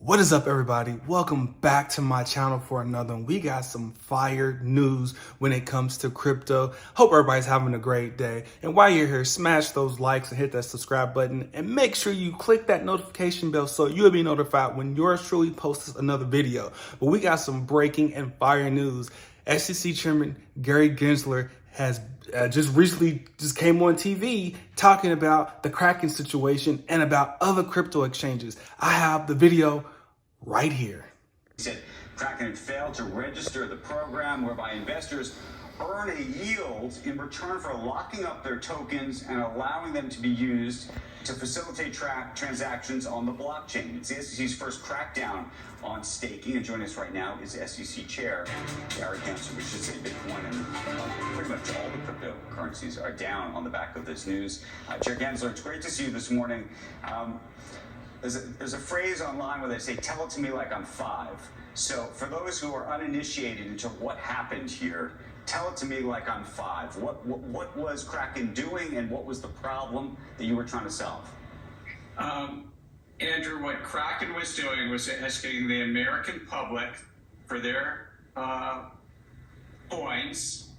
What is up, everybody? Welcome back to my channel for another one. We got some fire news when it comes to crypto. Hope everybody's having a great day. And while you're here, smash those likes and hit that subscribe button. And make sure you click that notification bell so you'll be notified when yours truly posts another video. But we got some breaking and fire news. SEC Chairman Gary Gensler has just recently came on TV talking about the Kraken situation and about other crypto exchanges. I have the video right here. He said Kraken had failed to register the program whereby investors earn a yield in return for locking up their tokens and allowing them to be used to facilitate transactions on the blockchain. It's the SEC's first crackdown on staking, and joining us right now is SEC Chair Gary Gensler. We should say Bitcoin and pretty much all the cryptocurrencies are down on the back of this news. Chair Gensler, it's great to see you this morning. There's a phrase online where they say, "Tell it to me like I'm 5." So for those who are uninitiated into what happened here, tell it to me like I'm 5. What was Kraken doing, and what was the problem that you were trying to solve? Andrew, what Kraken was doing was asking the American public for their coins,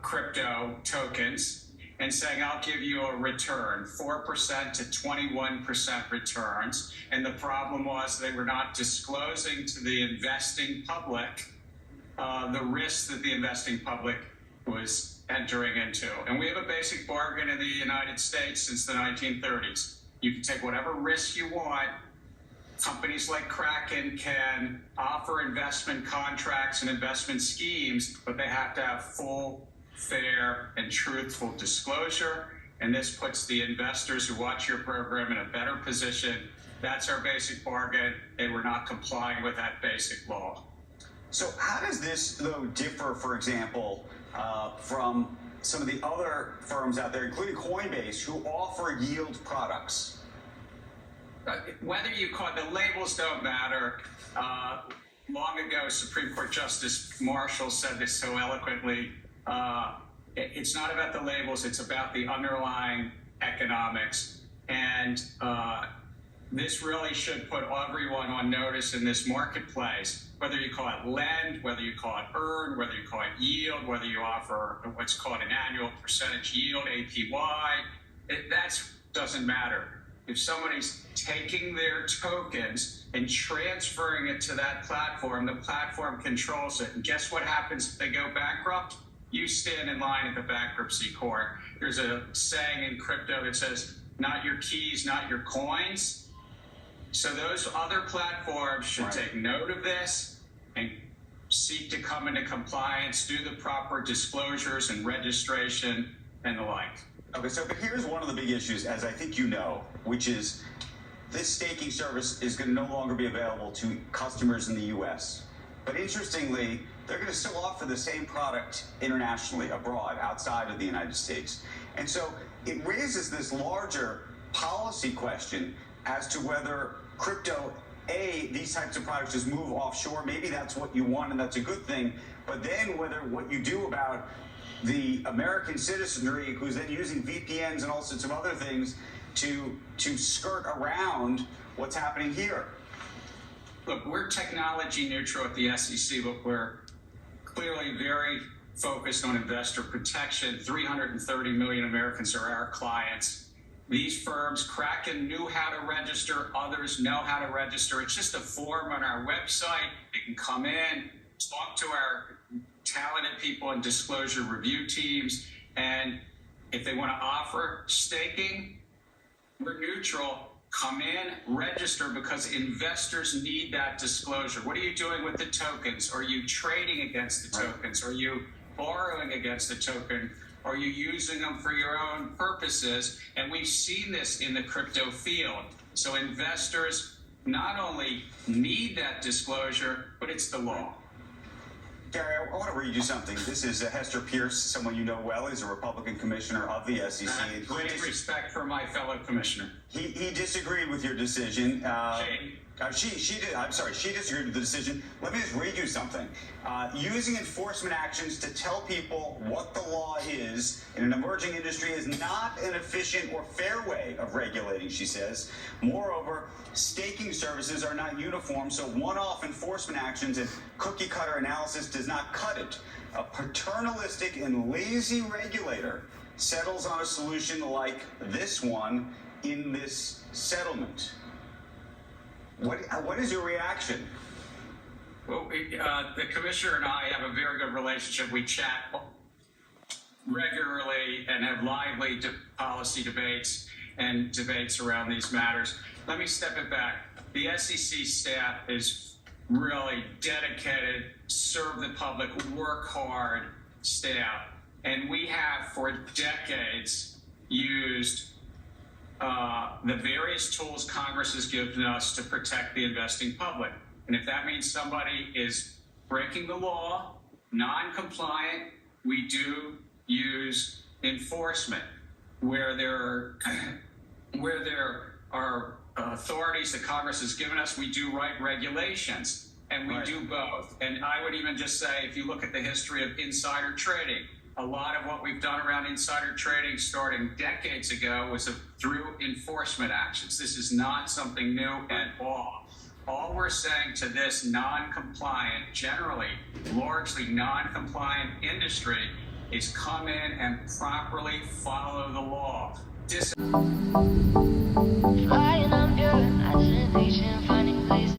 crypto tokens, and saying, I'll give you a return, 4% to 21% returns. And the problem was they were not disclosing to the investing public the risks that the investing public was entering into. And we have a basic bargain in the United States since the 1930s. You can take whatever risk you want. Companies like Kraken can offer investment contracts and investment schemes, but they have to have full, fair, and truthful disclosure. And this puts the investors who watch your program in a better position. That's our basic bargain. They were not complying with that basic law. So how does this, though, differ, for example, from some of the other firms out there, including Coinbase, who offer yield products? Whether you call it, the labels don't matter. Long ago, Supreme Court Justice Marshall said this so eloquently. It's not about the labels, it's about the underlying economics. And this really should put everyone on notice in this marketplace, whether you call it lend, whether you call it earn, whether you call it yield, whether you offer what's called an annual percentage yield, APY, that doesn't matter. If somebody's taking their tokens and transferring it to that platform, the platform controls it. And guess what happens if they go bankrupt? You stand in line at the bankruptcy court. There's a saying in crypto that says, not your keys, not your coins. So those other platforms should take note of this and seek to come into compliance, do the proper disclosures and registration and the like. Okay, so but here's one of the big issues, as I think you know, which is this staking service is going to no longer be available to customers in the U.S. But interestingly, they're going to still offer the same product internationally, abroad, outside of the United States. And so it raises this larger policy question as to whether crypto, these types of products just move offshore. Maybe that's what you want, and that's a good thing. But then whether what you do about the American citizenry who's then using VPNs and all sorts of other things to skirt around what's happening here. Look, we're technology neutral at the SEC, but we're clearly very focused on investor protection. 330 million Americans are our clients. These firms, Kraken knew how to register, others know how to register. It's just a form on our website. They can come in, talk to our talented people in disclosure review teams, and if they want to offer staking, we're neutral. Come in, register, because investors need that disclosure. What are you doing with the tokens? Are you trading against the tokens? Are you borrowing against the token? Are you using them for your own purposes? And we've seen this in the crypto field. So investors not only need that disclosure, but it's the law. Gary, I want to read you something. This is Hester Pierce, someone you know well. He's a Republican commissioner of the SEC. Great respect for my fellow commissioner. He disagreed with your decision. She did. I'm sorry. She disagreed with the decision. Let me just read you something. Using enforcement actions to tell people what the law is in an emerging industry is not an efficient or fair way of regulating, she says. Moreover, staking services are not uniform, so one-off enforcement actions and cookie-cutter analysis does not cut it. A paternalistic and lazy regulator settles on a solution like this one in this settlement. What is your reaction? Well, the commissioner and I have a very good relationship. We chat regularly and have lively policy debates and debates around these matters. Let me step it back. The SEC staff is really dedicated, serve the public, work hard staff. And we have for decades used the various tools Congress has given us to protect the investing public. And if that means somebody is breaking the law, non-compliant, we do use enforcement. Where there are authorities that Congress has given us, we do write regulations, and we do both. And I would even just say, if you look at the history of insider trading, a lot of what we've done around insider trading starting decades ago was through enforcement actions. This is not something new at all. All we're saying to this non-compliant, generally largely non-compliant industry is come in and properly follow the law. Flying, I'm pure imagination, finding places